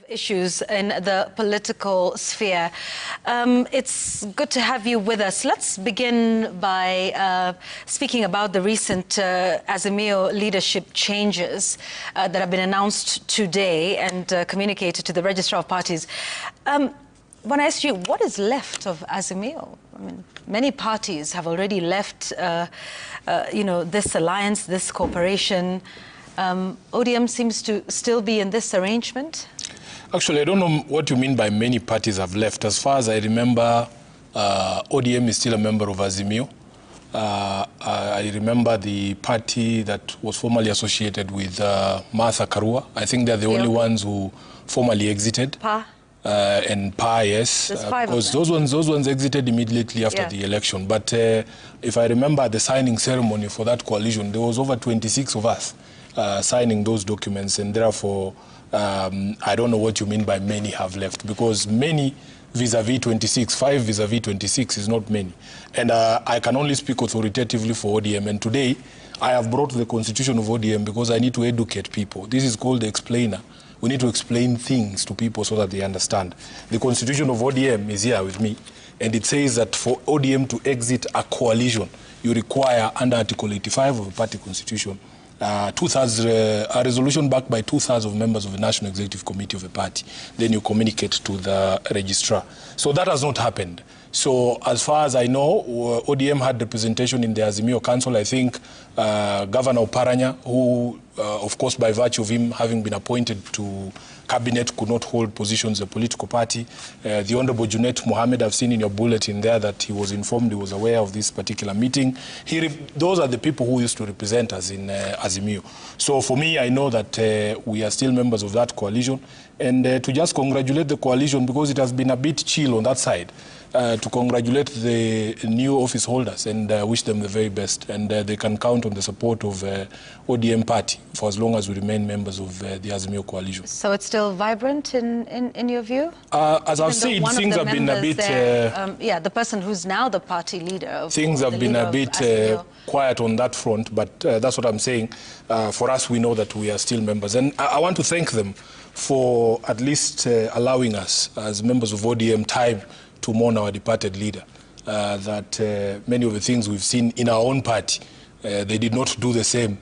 Issues in the political sphere. It's good to have you with us. Let's begin by speaking about the recent Azimio leadership changes that have been announced today and communicated to the Registrar of Parties. When I ask you, what is left of Azimio? I mean, many parties have already left, this alliance, this cooperation. ODM seems to still be in this arrangement? Actually, I don't know what you mean by many parties have left. As far as I remember, ODM is still a member of Azimio. I remember the party that was formerly associated with Martha Karua. I think they're the only ones who formally exited. PA? And PA, yes. Because those ones exited immediately after the election. But if I remember the signing ceremony for that coalition, there was over 26 of us signing those documents, and therefore I don't know what you mean by many have left, because many vis-a-vis 26, 5 vis-a-vis 26 is not many. And I can only speak authoritatively for ODM, and today I have brought the constitution of ODM because I need to educate people. This is called the explainer. We need to explain things to people so that they understand. The constitution of ODM is here with me, and it says that for ODM to exit a coalition, you require, under Article 85 of the party constitution, a resolution backed by 2/3 of members of the National Executive Committee of the party. Then you communicate to the registrar. So that has not happened. So as far as I know, ODM had representation in the Azimio Council. I think Governor Oparanya, who, of course, by virtue of him having been appointed to cabinet, could not hold positions in a political party. The Honorable Junet Mohammed, I've seen in your bulletin there that he was informed, he was aware of this particular meeting. Those are the people who used to represent us in Azimio. So for me, I know that we are still members of that coalition. And to just congratulate the coalition, because it has been a bit chill on that side, to congratulate the new office holders and wish them the very best. And they can count on the support of ODM party for as long as we remain members of the Azimio coalition. So it's still vibrant in your view? As I've said, things have been a bit... the person who's now the party leader. Things have been a bit quiet on that front, but that's what I'm saying. For us, we know that we are still members. And I want to thank them for at least allowing us, as members of ODM, time to mourn our departed leader. That many of the things we've seen in our own party, they did not do the same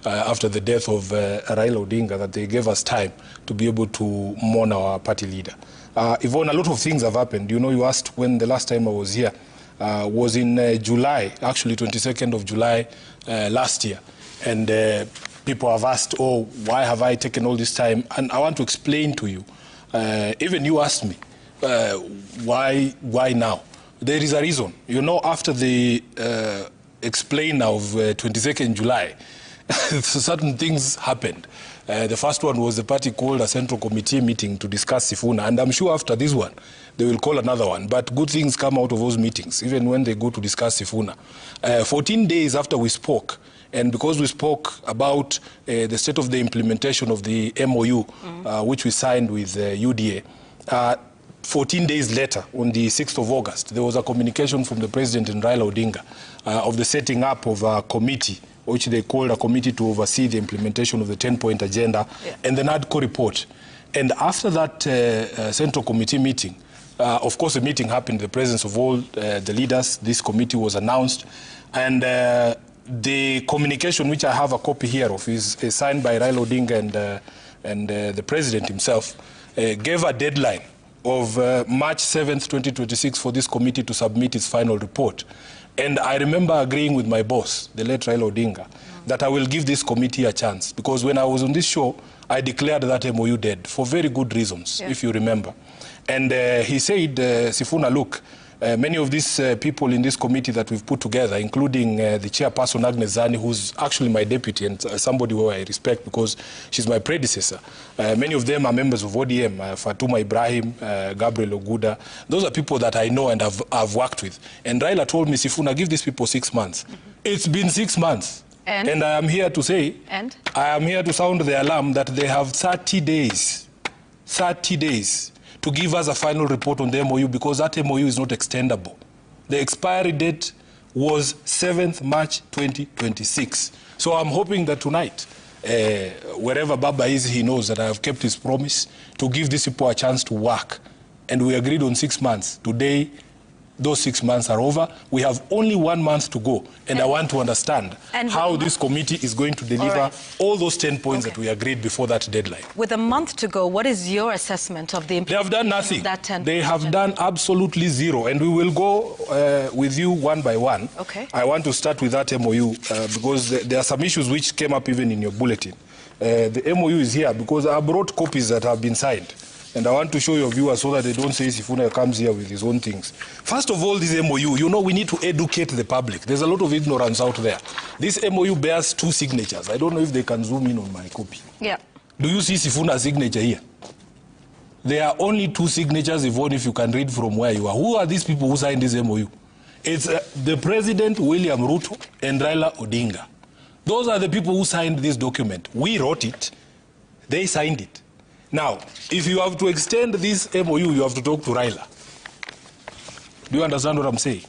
after the death of Raila Odinga, that they gave us time to be able to mourn our party leader. Yvonne, a lot of things have happened. You know, you asked when the last time I was here was in July, actually 22nd of July last year. And people have asked, oh, why have I taken all this time? And I want to explain to you. Even you asked me, why now? There is a reason. You know, after the explainer of 22nd July, certain things happened. The first one was the party called a central committee meeting to discuss Sifuna, and I'm sure after this one, they will call another one. But good things come out of those meetings, even when they go to discuss Sifuna. 14 days after we spoke, and because we spoke about the state of the implementation of the MOU, which we signed with UDA, 14 days later, on the 6th of August, there was a communication from the President and Raila Odinga of the setting up of a committee, which they called a committee to oversee the implementation of the 10-point agenda, and the Nadco report. And after that Central Committee meeting, of course, the meeting happened in the presence of all the leaders. This committee was announced, and the communication, which I have a copy here of, is signed by Raila Odinga and the President himself, gave a deadline of March 7th, 2026 for this committee to submit its final report. And I remember agreeing with my boss, the late Raila Odinga, that I will give this committee a chance. Because when I was on this show, I declared that MOU dead for very good reasons, if you remember. And he said, Sifuna, look, many of these people in this committee that we've put together, including the chairperson, Agnes Zani, who's actually my deputy and somebody who I respect because she's my predecessor. Many of them are members of ODM, Fatuma Ibrahim, Gabriel Oguda. Those are people that I know and I've worked with. And Raila told me, Sifuna, give these people 6 months. It's been 6 months. And I am here to say, I am here to sound the alarm that they have 30 days to give us a final report on the MOU, because that MOU is not extendable. The expiry date was 7th March 2026. So I'm hoping that tonight wherever Baba is, he knows that I have kept his promise to give these people a chance to work. And we agreed on 6 months. Today, those 6 months are over. We have only 1 month to go. And I want to understand how this committee is going to deliver all those 10 points that we agreed before that deadline. With a month to go, what is your assessment of the implementation? They have done nothing. Of that 10 they have done absolutely zero. And we will go with you one by one. Okay. I want to start with that MOU because there are some issues which came up even in your bulletin. The MOU is here because I brought copies that have been signed. And I want to show your viewers so that they don't say Sifuna comes here with his own things. First of all, this MOU, you know, we need to educate the public. There's a lot of ignorance out there. This MOU bears 2 signatures. I don't know if they can zoom in on my copy. Yeah. Do you see Sifuna's signature here? There are only 2 signatures, Yvonne, if you can read from where you are. Who are these people who signed this MOU? It's the President, William Ruto, and Raila Odinga. Those are the people who signed this document. We wrote it. They signed it. Now, if you have to extend this MOU, you have to talk to Raila. Do you understand what I'm saying?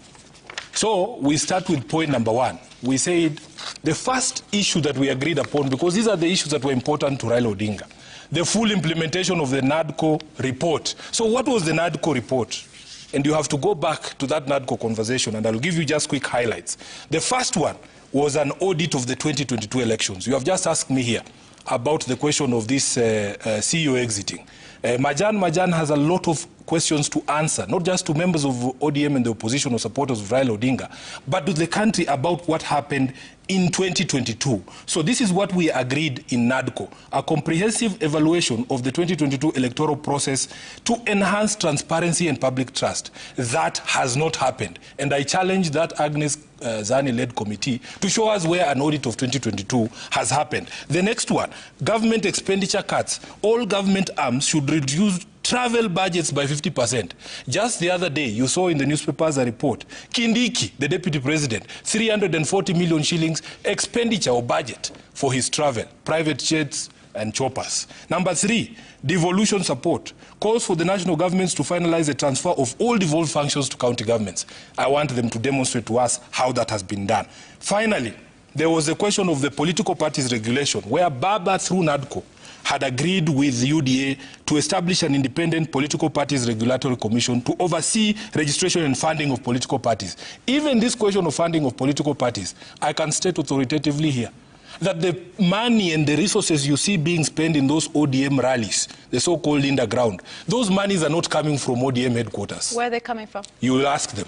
So, we start with point number 1. We said the first issue that we agreed upon, because these are the issues that were important to Raila Odinga, the full implementation of the Nadco report. So what was the Nadco report? And you have to go back to that Nadco conversation, and I'll give you just quick highlights. The first one was an audit of the 2022 elections. You have just asked me here about the question of this CEO exiting. Majan has a lot of questions to answer, not just to members of ODM and the opposition or supporters of Raila Odinga, but to the country about what happened in 2022. So this is what we agreed in Nadco, a comprehensive evaluation of the 2022 electoral process to enhance transparency and public trust. That has not happened. And I challenge that Agnes Zani-led committee to show us where an audit of 2022 has happened. The next one, government expenditure cuts. All government arms should reduce travel budgets by 50%. Just the other day, you saw in the newspapers a report. Kindiki, the deputy president, 340 million shillings expenditure or budget for his travel, private jets and choppers. Number 3, devolution support. Calls for the national governments to finalize the transfer of all devolved functions to county governments. I want them to demonstrate to us how that has been done. Finally, there was the question of the political parties regulation, where Baba, through Nadco, had agreed with UDA to establish an independent political parties regulatory commission to oversee registration and funding of political parties. Even this question of funding of political parties, I can state authoritatively here that the money and the resources you see being spent in those ODM rallies, the so-called underground, those monies are not coming from ODM headquarters. Where are they coming from? You will ask them.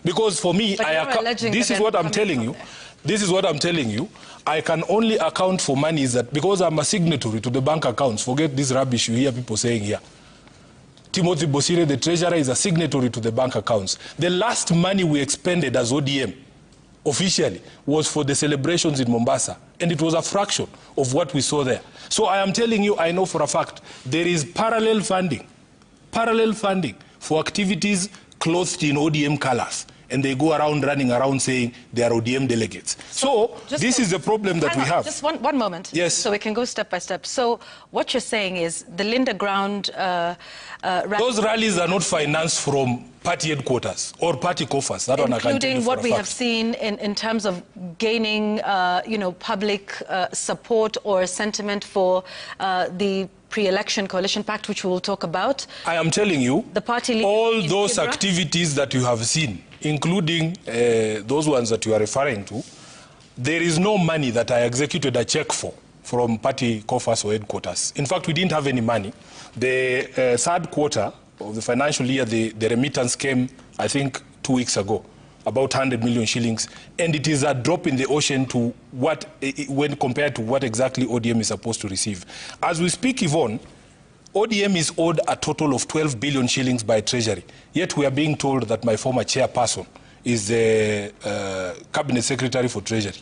Because for me, this is what I'm telling you. This is what I'm telling you. I can only account for monies that, because I'm a signatory to the bank accounts, forget this rubbish you hear people saying here. Timothy Bosire, the treasurer, is a signatory to the bank accounts. The last money we expended as ODM, officially, was for the celebrations in Mombasa. And it was a fraction of what we saw there. So I am telling you, I know for a fact, there is parallel funding for activities clothed in ODM colors. And they go around running around saying they are ODM delegates. So this is the problem that we have. Just one moment. Yes. So we can go step by step. So what you're saying is the Linda Ground... those rallies are not financed from party headquarters or party coffers. That including what we have seen in terms of gaining, public support or sentiment for the pre-election coalition pact, which we will talk about. I am telling you, the party all those activities that you have seen, including those ones that you are referring to, there is no money that I executed a check for from party coffers or headquarters. In fact, we didn't have any money. The third quarter of the financial year, the remittance came, I think, 2 weeks ago, about 100 million shillings, and it is a drop in the ocean to what, when compared to what exactly ODM is supposed to receive. As we speak, Yvonne, ODM is owed a total of 12 billion shillings by Treasury. Yet we are being told that my former chairperson is the Cabinet Secretary for Treasury.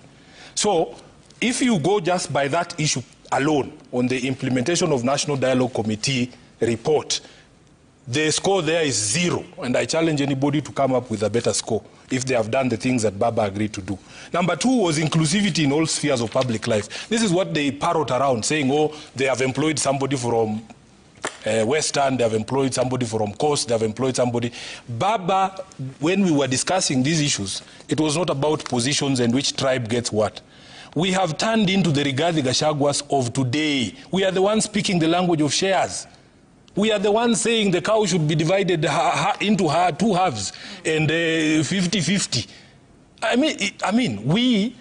So if you go just by that issue alone on the implementation of National Dialogue Committee report, the score there is 0, and I challenge anybody to come up with a better score if they have done the things that Baba agreed to do. Number 2 was inclusivity in all spheres of public life. This is what they parrot around, saying, oh, they have employed somebody from Western, they have employed somebody from Coast, they have employed somebody. Baba, when we were discussing these issues, it was not about positions and which tribe gets what. We have turned into the Rigathi Gachagwas of today. We are the ones speaking the language of shares. We are the ones saying the cow should be divided into two halves and 50-50. I mean, we,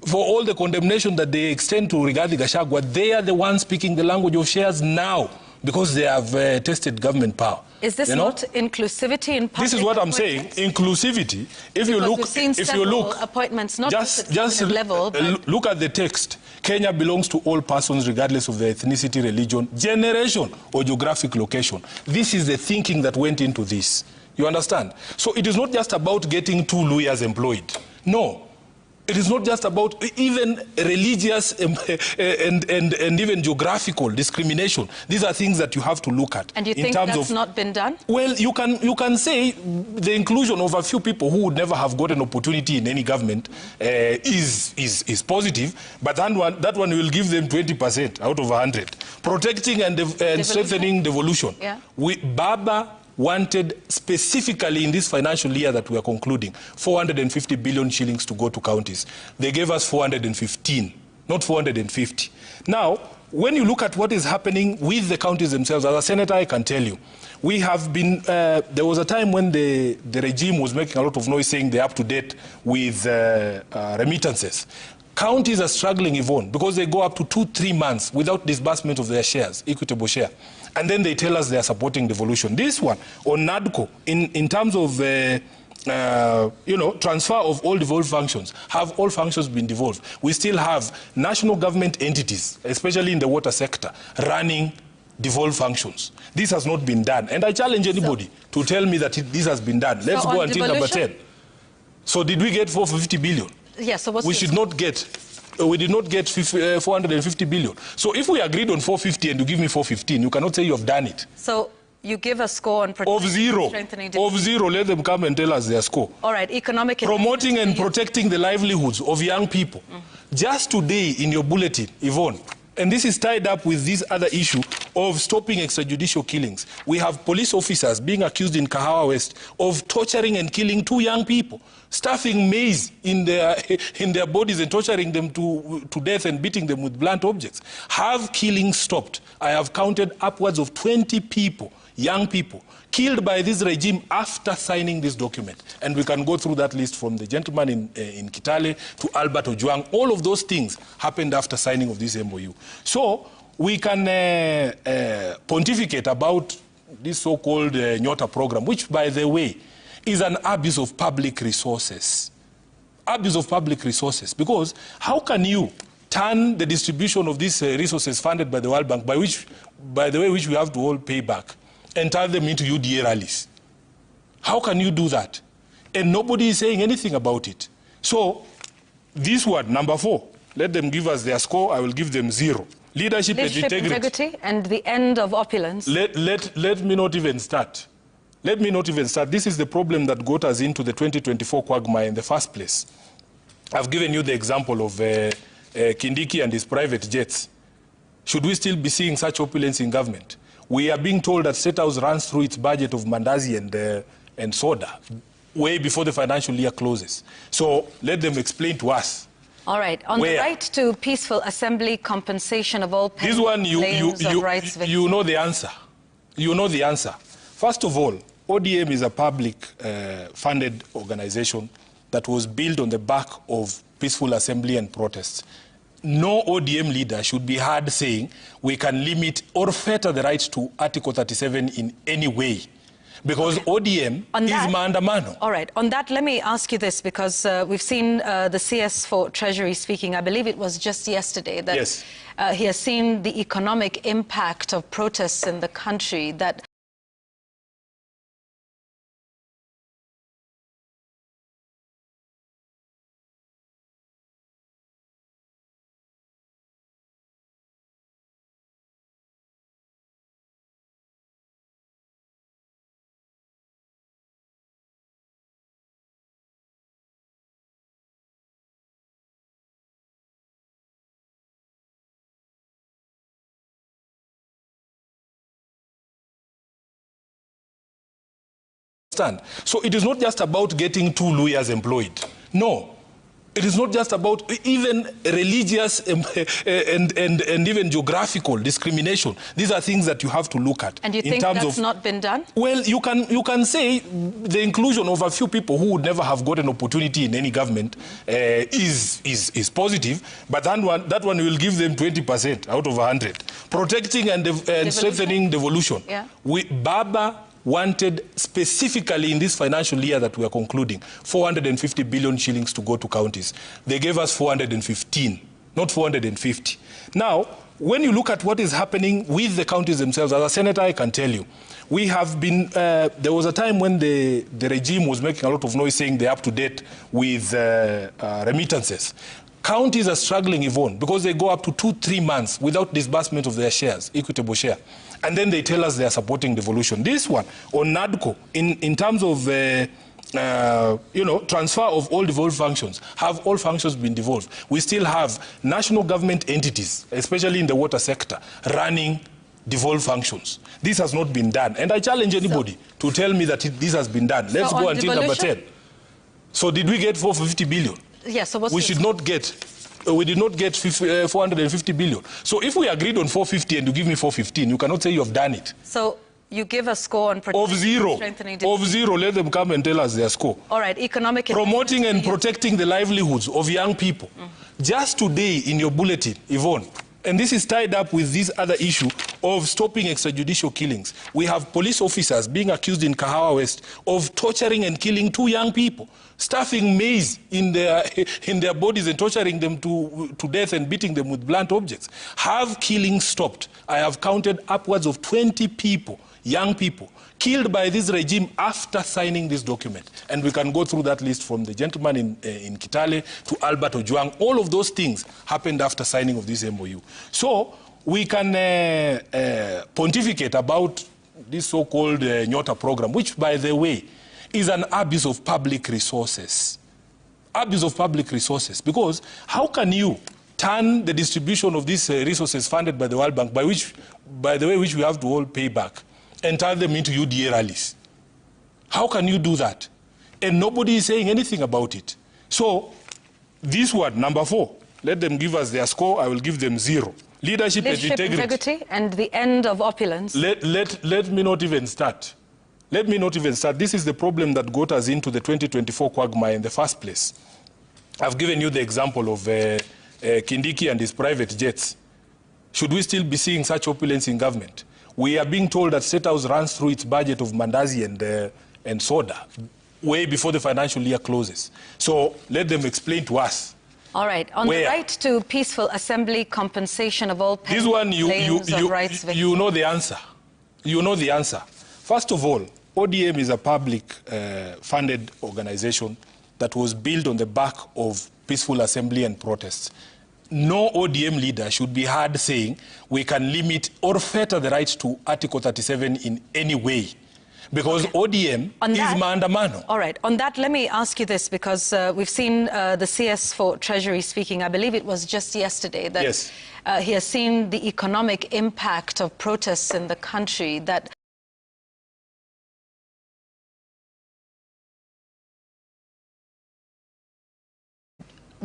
for all the condemnation that they extend to Rigathi Gachagua, they are the ones speaking the language of shares now because they have tested government power. Is this not inclusivity in public? This is what I'm saying. Inclusivity. If you look, appointments not just level. Look at the text. Kenya belongs to all persons regardless of their ethnicity, religion, generation, or geographic location. This is the thinking that went into this. You understand? So it is not just about getting 2 lawyers employed. No. It is not just about even religious and even geographical discrimination. These are things that you have to look at. And you think that's not been done? Well, you can say the inclusion of a few people who would never have got an opportunity in any government is positive, but that one will give them 20% out of 100. Protecting and strengthening devolution. Yeah. Baba wanted specifically in this financial year that we are concluding 450 billion shillings to go to counties. They gave us 415, not 450. Now, when you look at what is happening with the counties themselves, as a senator, I can tell you, we have been, there was a time when the regime was making a lot of noise saying they're up to date with remittances. Counties are struggling, Yvonne, because they go up to 2-3 months without disbursement of their shares, equitable share. And then they tell us they are supporting devolution. This one, on Nadco, in terms of, transfer of all devolved functions, have all functions been devolved? We still have national government entities, especially in the water sector, running devolved functions. This has not been done. And I challenge anybody to tell me that this has been done. Let's go until number 10. So did we get 450 billion? Yes, so we did not get 450 billion. So if we agreed on 450 and you give me 415, you cannot say you have done it. So you give a score on strengthening of zero. Let them come and tell us their score. All right, economic... Promoting and protecting the livelihoods of young people. Just today in your bulletin, Yvonne, and this is tied up with this other issue of stopping extrajudicial killings. We have police officers being accused in Kahawa West of torturing and killing 2 young people, stuffing maize in their bodies and torturing them to death and beating them with blunt objects. Have killings stopped? I have counted upwards of 20 people, young people, killed by this regime after signing this document. And we can go through that list from the gentleman in Kitale to Albert Ojwang. All of those things happened after signing of this MOU. So we can pontificate about this so-called NYOTA program, which, by the way, is an abuse of public resources. Abuse of public resources. Because how can you turn the distribution of these resources funded by the World Bank, by the way, which we have to all pay back, and turn them into UDA rallies? How can you do that? And nobody is saying anything about it. So this one, number 4, let them give us their score. I will give them 0. Leadership and integrity. And the end of opulence. Let me not even start. Let me not even start. This is the problem that got us into the 2024 quagmire in the first place. I've given you the example of Kindiki and his private jets. Should we still be seeing such opulence in government? We are being told that State House runs through its budget of mandazi and soda way before the financial year closes. So let them explain to us. All right. On the right to peaceful assembly, compensation of all pain, this one, you know the answer. You know the answer. First of all, ODM is a public-funded organization that was built on the back of peaceful assembly and protests. No ODM leader should be heard saying we can limit or fetter the right to Article 37 in any way, because ODM is maandamano. All right. On that, let me ask you this, because we've seen the CS for Treasury speaking. I believe it was just yesterday that he has seen the economic impact of protests in the country, that so it is not just about getting 2 lawyers employed. No. It is not just about even religious and even geographical discrimination. These are things that you have to look at. And you think that's not been done? Well, you can say the inclusion of a few people who would never have got an opportunity in any government is positive, but that one will give them 20% out of 100. Protecting and strengthening devolution. Yeah. Baba wanted specifically in this financial year that we are concluding 450 billion shillings to go to counties. They gave us 415, not 450. Now, when you look at what is happening with the counties themselves, as a senator, I can tell you, we have been, there was a time when the regime was making a lot of noise saying they're up to date with remittances. Counties are struggling, Yvonne, because they go up to 2-3 months without disbursement of their shares, equitable share. And then they tell us they are supporting devolution. This one, on Nadco, in terms of, transfer of all devolved functions, have all functions been devolved? We still have national government entities, especially in the water sector, running devolved functions. This has not been done. And I challenge anybody to tell me that this has been done. Let's go until number 10. So did we get 450 billion? Yes, so we should not get. We did not get 450 billion. So if we agreed on 450 and you give me 415, you cannot say you have done it. So you give a score on of zero. Of zero, let them come and tell us their score. All right, economic... Promoting and protecting the livelihoods of young people. Just today in your bulletin, Yvonne, and this is tied up with this other issue of stopping extrajudicial killings. We have police officers being accused in Kahawa West of torturing and killing 2 young people, stuffing maize in their bodies and torturing them to death and beating them with blunt objects. Have killings stopped? I have counted upwards of 20 people, young people, killed by this regime after signing this document. And we can go through that list from the gentleman in Kitale to Albert Ojwang. All of those things happened after signing of this MOU. So we can pontificate about this so-called NYOTA program, which, by the way, is an abuse of public resources. Abuse of public resources. Because how can you turn the distribution of these resources funded by the World Bank, by the way, which we have to all pay back, and turn them into UDA rallies? How can you do that? And nobody is saying anything about it. So this one, number 4, let them give us their score. I will give them 0. Leadership and integrity. And the end of opulence. Let me not even start. Let me not even start. This is the problem that got us into the 2024 quagmire in the first place. I've given you the example of Kindiki and his private jets. Should we still be seeing such opulence in government? We are being told that State House runs through its budget of mandazi and soda way before the financial year closes. So let them explain to us. All right. On the right to peaceful assembly, compensation of all claims of rights victims. You know the answer. You know the answer. First of all, ODM is a public-funded organization that was built on the back of peaceful assembly and protests. No ODM leader should be heard saying we can limit or fetter the right to Article 37 in any way, because ODM is maandamano. All right. On that, let me ask you this, because we've seen the CS for Treasury speaking. I believe it was just yesterday that he has seen the economic impact of protests in the country, that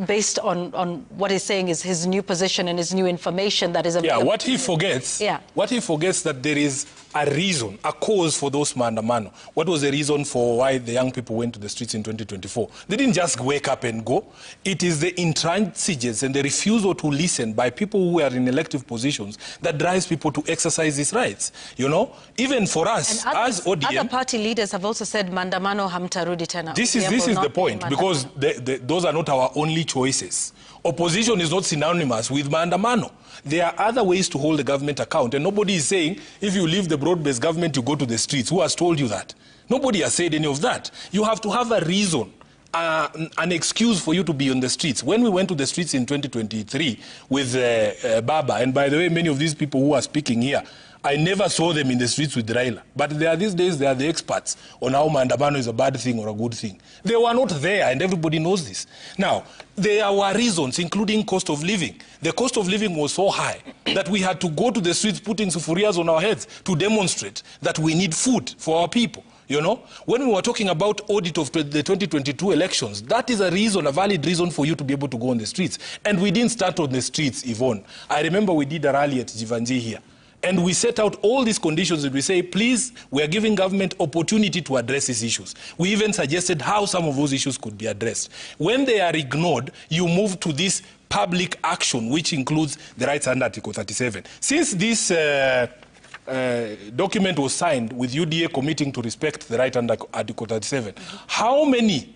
based on what he's saying is his new position and his new information that is available. Yeah, what he forgets, that there is a reason, a cause for those maandamano. What was the reason for why the young people went to the streets in 2024? They didn't just wake up and go. It is the intransigence and the refusal to listen by people who are in elective positions that drives people to exercise these rights. You know, even for us, as ODM... Other party leaders have also said, maandamano hamtarudi tena. This is the point, because those are not our only choices. Opposition is not synonymous with maandamano. There are other ways to hold the government account, and nobody is saying if you leave the broad-based government, you go to the streets. Who has told you that? Nobody has said any of that. You have to have a reason, an excuse for you to be on the streets. When we went to the streets in 2023 with Baba, and by the way, many of these people who are speaking here, I never saw them in the streets with Raila. But these days, they are the experts on how maandamano is a bad thing or a good thing. They were not there, and everybody knows this. Now, there were reasons, including cost of living. The cost of living was so high that we had to go to the streets putting sufurias on our heads to demonstrate that we need food for our people. You know, when we were talking about audit of the 2022 elections, that is a reason, a valid reason for you to be able to go on the streets. And we didn't start on the streets, Yvonne. I remember we did a rally at Jivanji here. And we set out all these conditions and we say, please, we are giving government opportunity to address these issues. We even suggested how some of those issues could be addressed. When they are ignored, you move to this public action, which includes the rights under Article 37. Since this document was signed with UDA committing to respect the right under Article 37, how many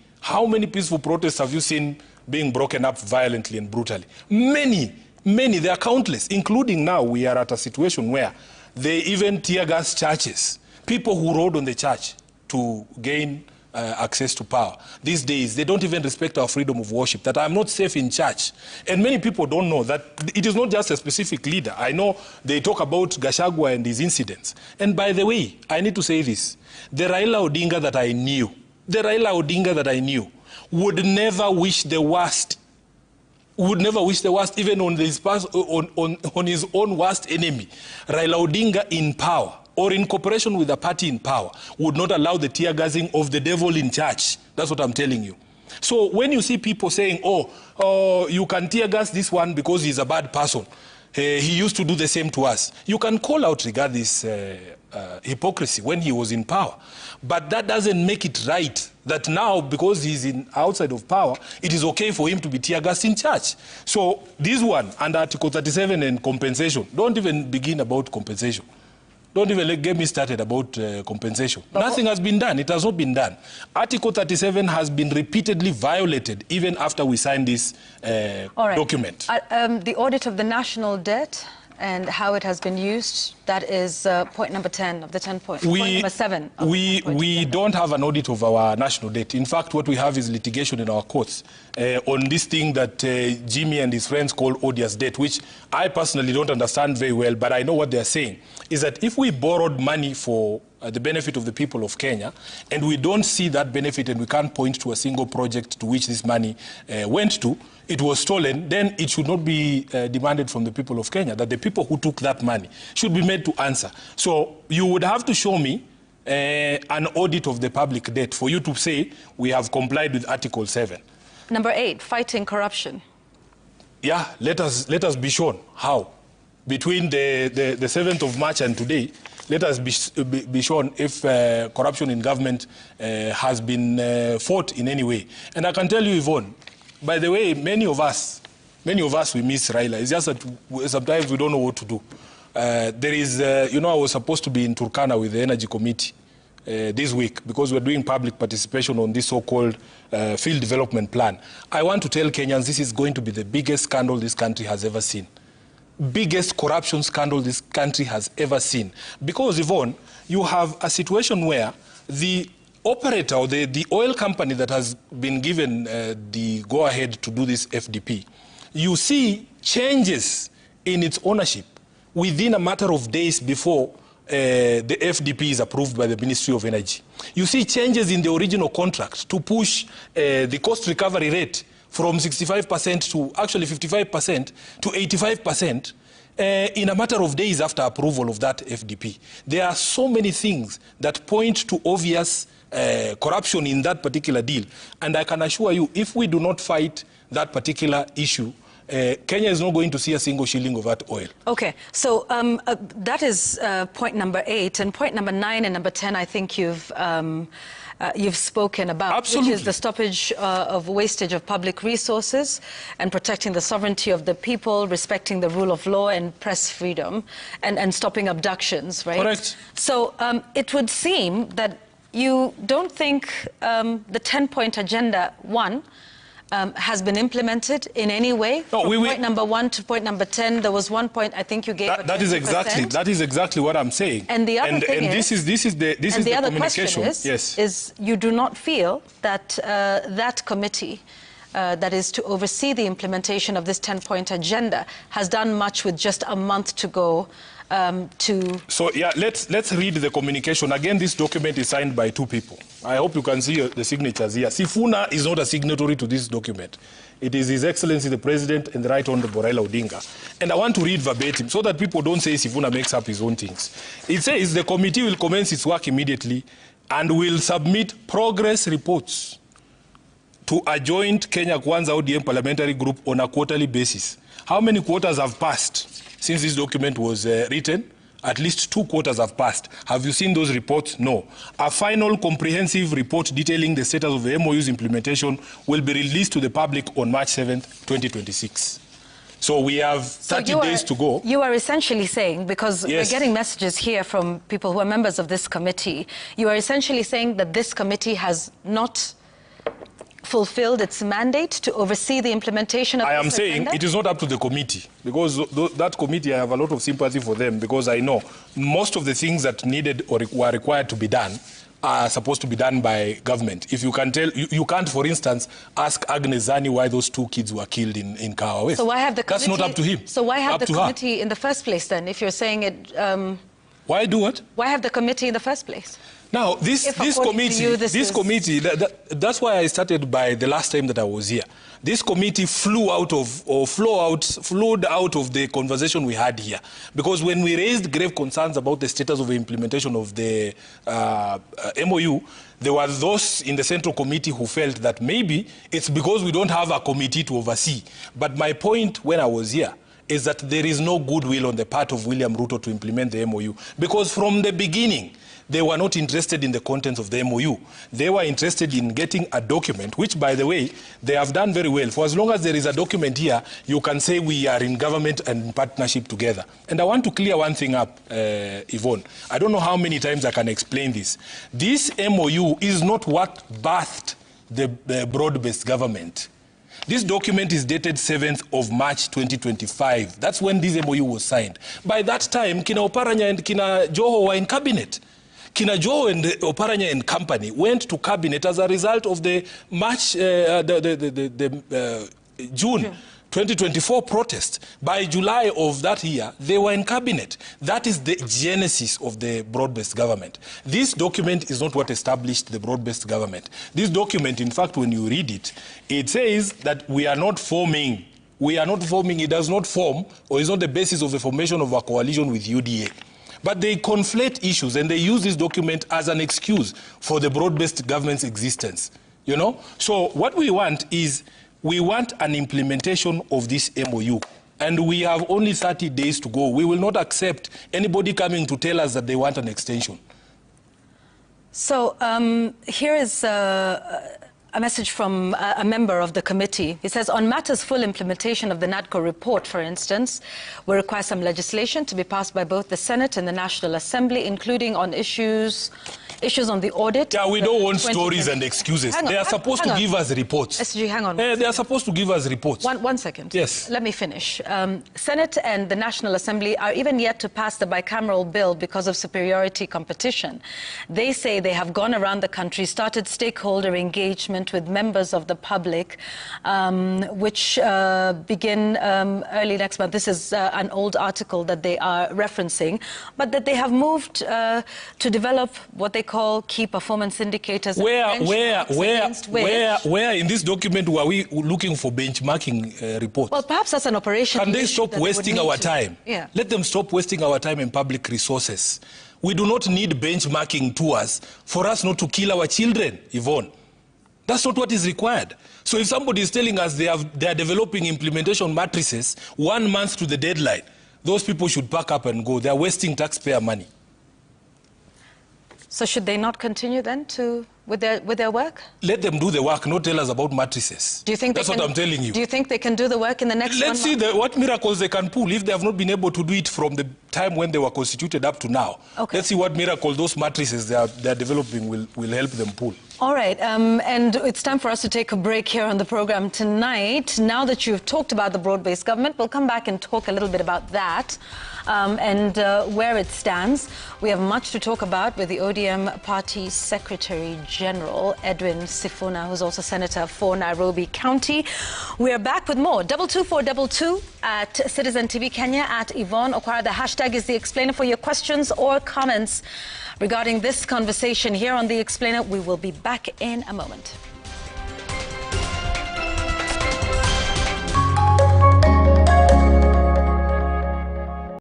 peaceful protests have you seen being broken up violently and brutally? Many. They are countless, including now we are at a situation where they even tear gas churches, people who rode on the church to gain access to power. These days, they don't even respect our freedom of worship, that I'm not safe in church. And many people don't know that it is not just a specific leader. I know they talk about Gachagua and his incidents. And by the way, I need to say this. The Raila Odinga that I knew would never wish the worst. Even on his own worst enemy. Raila Odinga in power, or in cooperation with the party in power, would not allow the tear gassing of the devil in church. That's what I'm telling you. So when you see people saying, oh, you can tear gas this one because he's a bad person, he used to do the same to us, you can call out regarding this hypocrisy when he was in power. But that doesn't make it right that now, because he's outside of power, it is okay for him to be tear gassed in church. So this one, under Article 37 and compensation, don't even begin about compensation. Don't even get me started about compensation. But nothing has been done. It has not been done. Article 37 has been repeatedly violated even after we signed this document. The audit of the national debt and how it has been used, that is point number 10 of the 10 points. Point number 7. We don't have an audit of our national debt. In fact, what we have is litigation in our courts on this thing that Jimmy and his friends call odious debt, which I personally don't understand very well, but I know what they're saying, is that if we borrowed money for the benefit of the people of Kenya, and we don't see that benefit and we can't point to a single project to which this money went to, it was stolen, then it should not be demanded from the people of Kenya, that the people who took that money should be made to answer. So you would have to show me an audit of the public debt for you to say we have complied with Article 7. Number 8, fighting corruption. Yeah, let us be shown how. Between the 7th of March and today, let us be shown if corruption in government has been fought in any way. And I can tell you, Yvonne, by the way, many of us, we miss Raila. It's just that sometimes we don't know what to do. There is, I was supposed to be in Turkana with the Energy Committee this week because we're doing public participation on this so-called field development plan. I want to tell Kenyans this is going to be the biggest scandal this country has ever seen. Biggest corruption scandal this country has ever seen. Because, Yvonne, you have a situation where the operator or the oil company that has been given the go-ahead to do this FDP, you see changes in its ownership within a matter of days before the FDP is approved by the Ministry of Energy. You see changes in the original contract to push the cost recovery rate from 65% to actually 55% to 85% in a matter of days after approval of that FDP. There are so many things that point to obvious corruption in that particular deal. And I can assure you, if we do not fight that particular issue, Kenya is not going to see a single shilling of that oil. Okay, so that is point number 8. And point number 9 and number 10, I think you've spoken about. Absolutely. Which is the stoppage of wastage of public resources and protecting the sovereignty of the people, respecting the rule of law and press freedom, and stopping abductions, right? Correct. So it would seem that you don't think the 10-point agenda, 1, has been implemented in any way? No, From point number 1 to point number 10, there was 1 point I think you gave. That is exactly what I'm saying. And the other thing is, this is the communication. Question is you do not feel that that committee that is to oversee the implementation of this 10-point agenda has done much with just a month to go. So yeah, let's read the communication. Again, this document is signed by 2 people. I hope you can see the signatures here. Sifuna is not a signatory to this document. It is His Excellency the President and the Right Honorable Raila Odinga. And I want to read verbatim so that people don't say Sifuna makes up his own things. It says the committee will commence its work immediately and will submit progress reports to a joint Kenya Kwanza ODM parliamentary group on a quarterly basis. How many quarters have passed since this document was written? At least 2 quarters have passed. Have you seen those reports? No. A final comprehensive report detailing the status of the MOU's implementation will be released to the public on March 7th, 2026. So we have 30 days to go. You are essentially saying, because yes, we're getting messages here from people who are members of this committee, you are essentially saying that this committee has not fulfilled its mandate to oversee the implementation of this agenda? I am saying it is not up to the committee, because that committee, I have a lot of sympathy for them, because I know most of the things that needed or were required to be done are supposed to be done by government. If you can tell, you can't, for instance, ask Agnes Zani why those 2 kids were killed in Kawa West. So why have the committee, that's not up to him. So why have the committee in the first place then, if you're saying it... why do what? Why have the committee in the first place? Now, this committee, that's why I started by the last time that I was here. This committee flowed out of the conversation we had here. Because when we raised grave concerns about the status of the implementation of the MOU, there were those in the Central Committee who felt that maybe it's because we don't have a committee to oversee. But my point when I was here is that there is no goodwill on the part of William Ruto to implement the MOU. Because from the beginning, they were not interested in the contents of the MOU. They were interested in getting a document, which, by the way, they have done very well. For as long as there is a document here, you can say we are in government and in partnership together. And I want to clear one thing up, Yvonne. I don't know how many times I can explain this. This MOU is not what birthed the broad-based government. This document is dated 7th of March 2025. That's when this MOU was signed. By that time, Kina Oparanya and Kina Joho were in cabinet. Kina Joho and Oparanya and company went to cabinet as a result of the June 2024 protest. By July of that year, they were in cabinet. That is the genesis of the broad-based government. This document is not what established the broad-based government. This document, in fact, when you read it, it says that we are not forming, it does not form, or is not the basis of the formation of a coalition with UDA. But they conflate issues and they use this document as an excuse for the broad-based government's existence. You know? So what we want is, we want an implementation of this MOU. And we have only 30 days to go. We will not accept anybody coming to tell us that they want an extension. So here is a message from a member of the committee. He says, on matters full implementation of the Nadco report, for instance, we require some legislation to be passed by both the Senate and the National Assembly, including on issues on the audit. Yeah, we don't want stories and excuses. They are supposed to give us reports. SG, hang on. They are supposed to give us reports. One second. Yes. Let me finish. Senate and the National Assembly are even yet to pass the bicameral bill because of superiority competition. They say they have gone around the country, started stakeholder engagement with members of the public, which begin early next month. This is an old article that they are referencing, but that they have moved to develop what they call key performance indicators. Where in this document were we looking for benchmarking reports? Well, perhaps that's an operation. Can they stop wasting our time? Yeah. Let them stop wasting our time and public resources. We do not need benchmarking tours for us not to kill our children, Yvonne. That's not what is required. So if somebody is telling us they are developing implementation matrices 1 month to the deadline, those people should pack up and go. They are wasting taxpayer money. So should they not continue then with their work? Let them do the work, not tell us about matrices. Do you think that's what I'm telling you? Do you think they can do the work in the next Let's see what miracles they can pull if they have not been able to do it from the time when they were constituted up to now. Okay. Let's see what miracle those matrices they are developing will help them pull. All right, and it's time for us to take a break here on the program tonight. Now that you've talked about the broad-based government, we'll come back and talk a little bit about that and where it stands. We have much to talk about with the ODM Party Secretary General, Edwin Sifuna, who's also Senator for Nairobi County. We are back with more. 22422 at Citizen TV Kenya, at Yvonne Okwara. The hashtag is The Explainer for your questions or comments regarding this conversation here on The Explainer. We will be back in a moment.